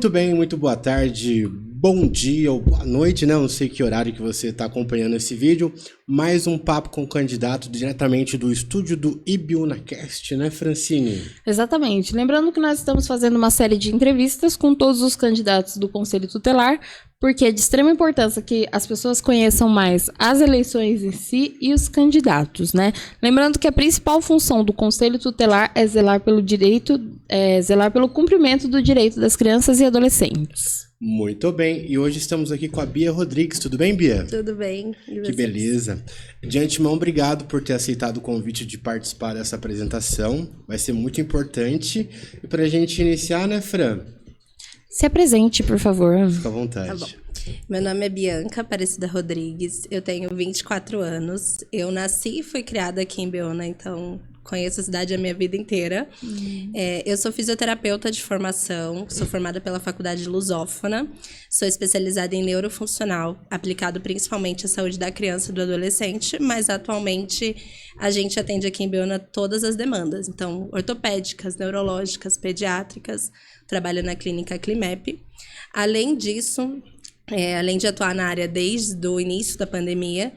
Muito bem, muito boa tarde, bom dia ou boa noite, né? Não sei que horário que você está acompanhando esse vídeo. Mais um papo com o candidato diretamente do estúdio do IBiúnaCast, né, Francine? Exatamente. Lembrando que nós estamos fazendo uma série de entrevistas com todos os candidatos do Conselho Tutelar, porque é de extrema importância que as pessoas conheçam mais as eleições em si e os candidatos, né? Lembrando que a principal função do Conselho Tutelar é zelar pelo cumprimento do direito das crianças e adolescentes. Muito bem, e hoje estamos aqui com a Bia Rodrigues. Tudo bem, Bia? Tudo bem. Que beleza. De antemão, obrigado por ter aceitado o convite de participar dessa apresentação. Vai ser muito importante. E para a gente iniciar, né, Fran? Se apresente, por favor. Fica à vontade. Tá bom. Meu nome é Bianca Aparecida Rodrigues, eu tenho 24 anos. Eu nasci e fui criada aqui em Biúna, então conheço a cidade a minha vida inteira. Eu sou fisioterapeuta de formação, sou formada pela Faculdade Lusófona, sou especializada em neurofuncional, aplicado principalmente à saúde da criança e do adolescente, mas atualmente a gente atende aqui em Biúna todas as demandas, então ortopédicas, neurológicas, pediátricas, trabalho na clínica Climep. Além disso, além de atuar na área desde o início da pandemia,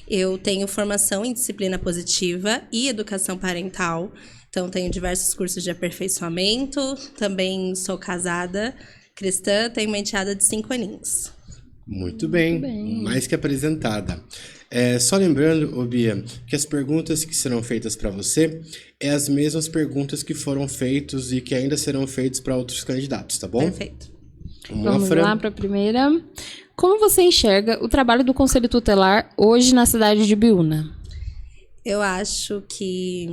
eu tenho formação em disciplina positiva e educação parental. Então, tenho diversos cursos de aperfeiçoamento. Também sou casada, cristã, tenho uma enteada de 5 aninhos. Muito bem, mais que apresentada. Só lembrando, Bia, que as perguntas que serão feitas para você é as mesmas perguntas que foram feitas e que ainda serão feitas para outros candidatos, tá bom? Perfeito. Vamos lá para a primeira. Como você enxerga o trabalho do Conselho Tutelar hoje na cidade de Biúna? Eu acho que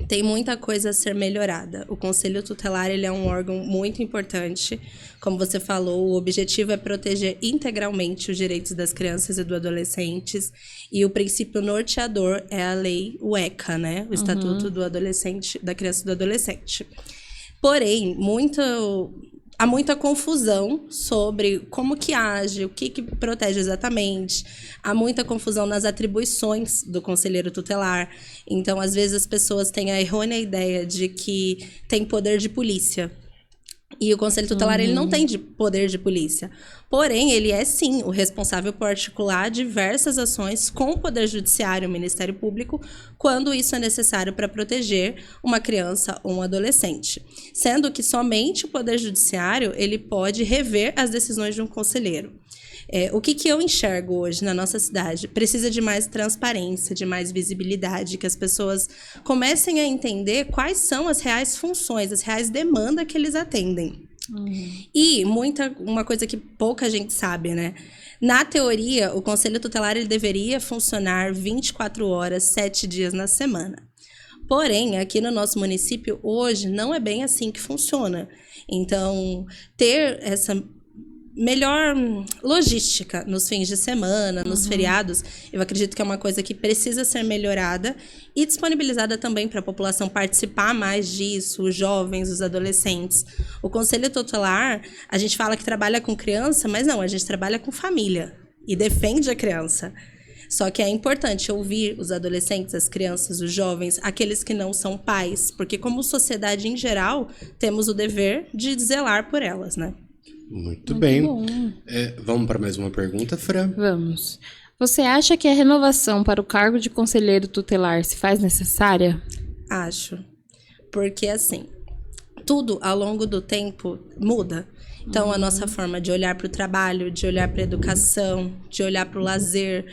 tem muita coisa a ser melhorada. O Conselho Tutelar ele é um órgão muito importante. Como você falou, o objetivo é proteger integralmente os direitos das crianças e dos adolescentes. E o princípio norteador é a lei, o ECA, né? O Estatuto do Adolescente, da Criança e do Adolescente. Porém, há muita confusão sobre como que age, o que protege exatamente. Há muita confusão nas atribuições do conselheiro tutelar. Então, às vezes, as pessoas têm a errônea ideia de que tem poder de polícia. E o Conselho Tutelar ele não tem poder de polícia. Porém, ele é, sim, o responsável por articular diversas ações com o Poder Judiciário e o Ministério Público, quando isso é necessário para proteger uma criança ou um adolescente. Sendo que somente o Poder Judiciário ele pode rever as decisões de um conselheiro. O que eu enxergo hoje na nossa cidade? Precisa de mais transparência, de mais visibilidade, que as pessoas comecem a entender quais são as reais funções, as reais demandas que eles atendem. E uma coisa que pouca gente sabe, né? Na teoria, o Conselho Tutelar ele deveria funcionar 24 horas, 7 dias na semana. Porém, aqui no nosso município, hoje, não é bem assim que funciona. Então, ter essa melhor logística nos fins de semana, nos feriados, eu acredito que é uma coisa que precisa ser melhorada e disponibilizada também para a população participar mais disso, os jovens, os adolescentes. O Conselho Tutelar, a gente fala que trabalha com criança, mas não, a gente trabalha com família e defende a criança. Só que é importante ouvir os adolescentes, as crianças, os jovens, aqueles que não são pais, porque como sociedade em geral, temos o dever de zelar por elas, né? Muito bem. Vamos para mais uma pergunta, Fran? Vamos. Você acha que a renovação para o cargo de conselheiro tutelar se faz necessária? Acho. Porque, assim, tudo ao longo do tempo muda. Então, a nossa forma de olhar para o trabalho, de olhar para a educação, de olhar para o lazer,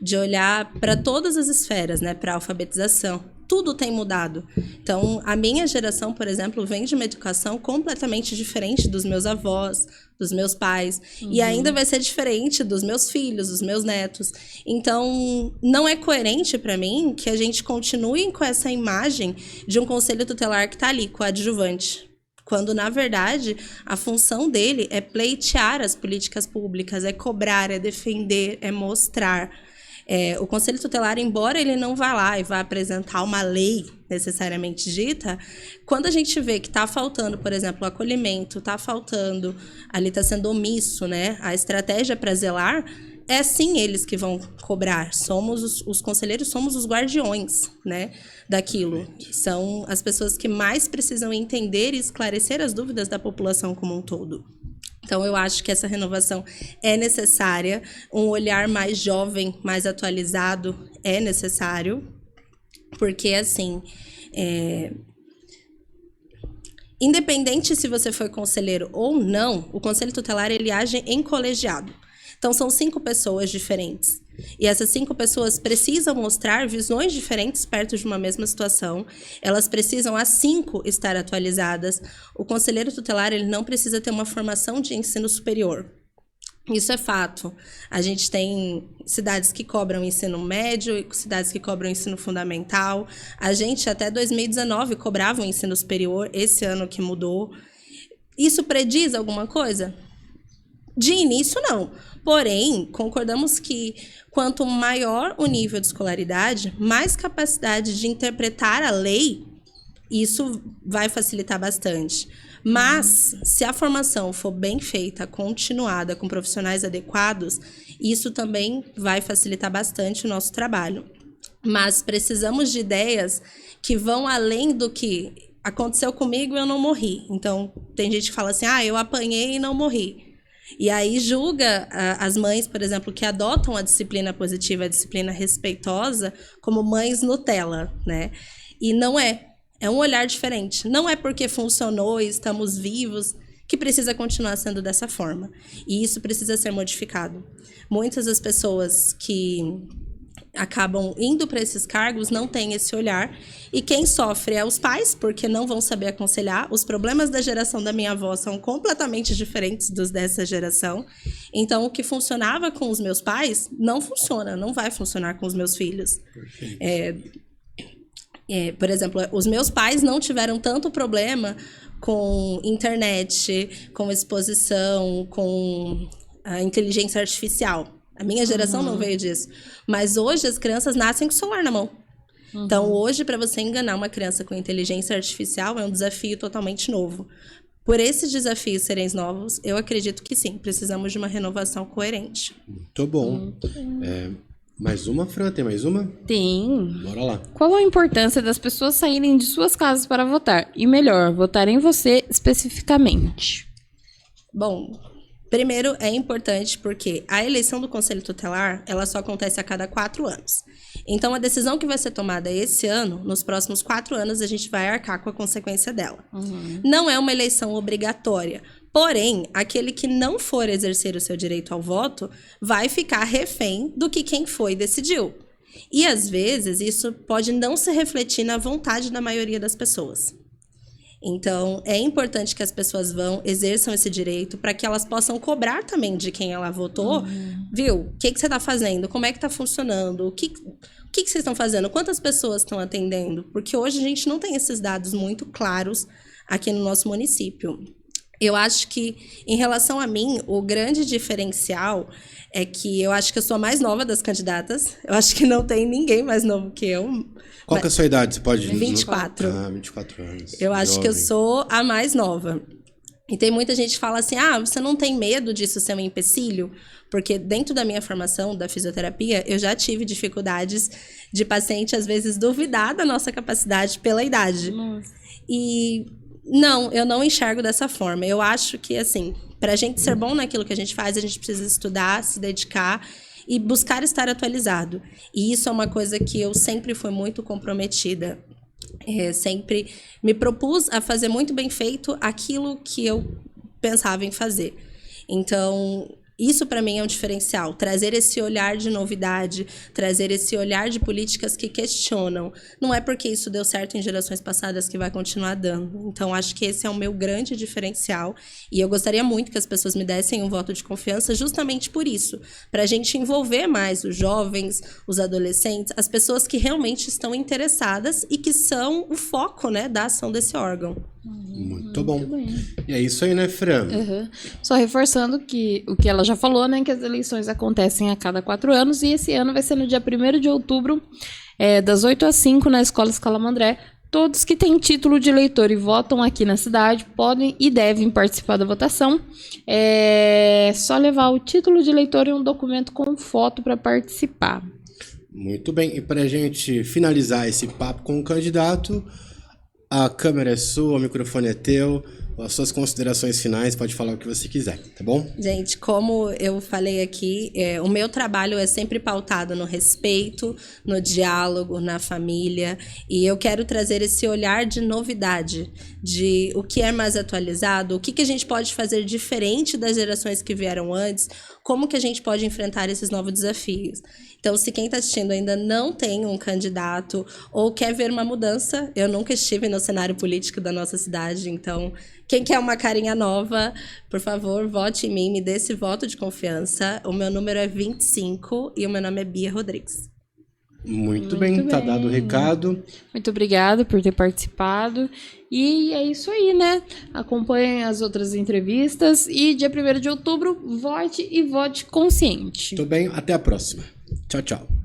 de olhar para todas as esferas, né? Para a alfabetização. Tudo tem mudado. Então, a minha geração, por exemplo, vem de uma educação completamente diferente dos meus avós, dos meus pais. E ainda vai ser diferente dos meus filhos, dos meus netos. Então, não é coerente para mim que a gente continue com essa imagem de um conselho tutelar que está ali, coadjuvante. Quando, na verdade, a função dele é pleitear as políticas públicas, é cobrar, é defender, é mostrar. O Conselho Tutelar, embora ele não vá lá e vá apresentar uma lei necessariamente dita, quando a gente vê que está faltando, por exemplo, o acolhimento, está faltando, ali está sendo omisso, né, a estratégia para zelar, é sim eles que vão cobrar. Somos os conselheiros, somos os guardiões, né, daquilo. São as pessoas que mais precisam entender e esclarecer as dúvidas da população como um todo. Então, eu acho que essa renovação é necessária. Um olhar mais jovem, mais atualizado é necessário. Porque, assim, independente se você foi conselheiro ou não, o Conselho Tutelar, ele age em colegiado. Então, são 5 pessoas diferentes. E essas 5 pessoas precisam mostrar visões diferentes perto de uma mesma situação. Elas precisam, as 5, estar atualizadas. O conselheiro tutelar, ele não precisa ter uma formação de ensino superior. Isso é fato. A gente tem cidades que cobram ensino médio e cidades que cobram ensino fundamental. A gente, até 2019, cobrava o ensino superior, esse ano que mudou. Isso prediz alguma coisa? De início, não. Porém, concordamos que quanto maior o nível de escolaridade, mais capacidade de interpretar a lei, isso vai facilitar bastante. Mas, se a formação for bem feita, continuada, com profissionais adequados, isso também vai facilitar bastante o nosso trabalho. Mas precisamos de ideias que vão além do que aconteceu comigo e eu não morri. Então, tem gente que fala assim, eu apanhei e não morri. E aí julga as mães, por exemplo, que adotam a disciplina positiva, a disciplina respeitosa, como mães Nutella, né? E não é. É um olhar diferente. Não é porque funcionou e estamos vivos que precisa continuar sendo dessa forma. E isso precisa ser modificado. Muitas das pessoas que acabam indo para esses cargos não têm esse olhar. E quem sofre é os pais, porque não vão saber aconselhar. Os problemas da geração da minha avó são completamente diferentes dos dessa geração. Então, o que funcionava com os meus pais não funciona, não vai funcionar com os meus filhos. Por exemplo, os meus pais não tiveram tanto problema com internet, com exposição, com a inteligência artificial. A minha geração não veio disso. Mas hoje as crianças nascem com o celular na mão. Então, hoje, para você enganar uma criança com inteligência artificial, é um desafio totalmente novo. Por esses desafios serem novos, eu acredito que sim, precisamos de uma renovação coerente. Muito bom. Mais uma, Fran? Tem mais uma? Tem. Bora lá. Qual a importância das pessoas saírem de suas casas para votar? E melhor, votar em você especificamente. Bom, primeiro é importante porque a eleição do Conselho Tutelar, ela só acontece a cada 4 anos. Então, a decisão que vai ser tomada esse ano, nos próximos 4 anos, a gente vai arcar com a consequência dela. Não é uma eleição obrigatória. Porém, aquele que não for exercer o seu direito ao voto vai ficar refém do que quem foi decidiu. E, às vezes, isso pode não se refletir na vontade da maioria das pessoas. Então, é importante que as pessoas exerçam esse direito para que elas possam cobrar também de quem ela votou. Viu? O que você está fazendo? Como é que está funcionando? O que vocês estão fazendo? Quantas pessoas estão atendendo? Porque hoje a gente não tem esses dados muito claros aqui no nosso município. Eu acho que, em relação a mim, o grande diferencial é que eu acho que eu sou a mais nova das candidatas. Eu acho que não tem ninguém mais novo que eu. Qual que é a sua idade? Você pode... 24. 24 anos. Eu acho que eu sou a mais nova. E tem muita gente que fala assim, você não tem medo disso ser um empecilho? Porque dentro da minha formação, da fisioterapia, eu já tive dificuldades de paciente, às vezes, duvidar da nossa capacidade pela idade. Nossa. E... não, eu não enxergo dessa forma. Eu acho que, assim, pra gente ser bom naquilo que a gente faz, a gente precisa estudar, se dedicar e buscar estar atualizado. E isso é uma coisa que eu sempre fui muito comprometida. Sempre me propus a fazer muito bem feito aquilo que eu pensava em fazer. Então, isso para mim é um diferencial, trazer esse olhar de novidade, trazer esse olhar de políticas que questionam. Não é porque isso deu certo em gerações passadas que vai continuar dando. Então, acho que esse é o meu grande diferencial e eu gostaria muito que as pessoas me dessem um voto de confiança justamente por isso, para a gente envolver mais os jovens, os adolescentes, as pessoas que realmente estão interessadas e que são o foco, né, da ação desse órgão. Muito bom. E é isso aí, né, Fran? Só reforçando que o que ela já falou, né, que as eleições acontecem a cada 4 anos e esse ano vai ser no dia 1º de outubro, das 8 às 5 na Escola Escalamandré. Todos que têm título de eleitor e votam aqui na cidade podem e devem participar da votação. É só levar o título de eleitor e um documento com foto para participar. Muito bem. E para a gente finalizar esse papo com o candidato, a câmera é sua, o microfone é teu. as suas considerações finais, pode falar o que você quiser, tá bom? Gente, como eu falei aqui, o meu trabalho é sempre pautado no respeito, no diálogo, na família, e eu quero trazer esse olhar de novidade, de o que é mais atualizado, o que a gente pode fazer diferente das gerações que vieram antes, como que a gente pode enfrentar esses novos desafios. Então, se quem está assistindo ainda não tem um candidato ou quer ver uma mudança, eu nunca estive no cenário político da nossa cidade, então, quem quer uma carinha nova, por favor, vote em mim, me dê esse voto de confiança. O meu número é 25 e o meu nome é Bia Rodrigues. Muito bem, tá dado o recado. Muito obrigada por ter participado. E é isso aí, né? Acompanhem as outras entrevistas e dia 1º de outubro, vote e vote consciente. Tudo bem, até a próxima. Tchau, tchau.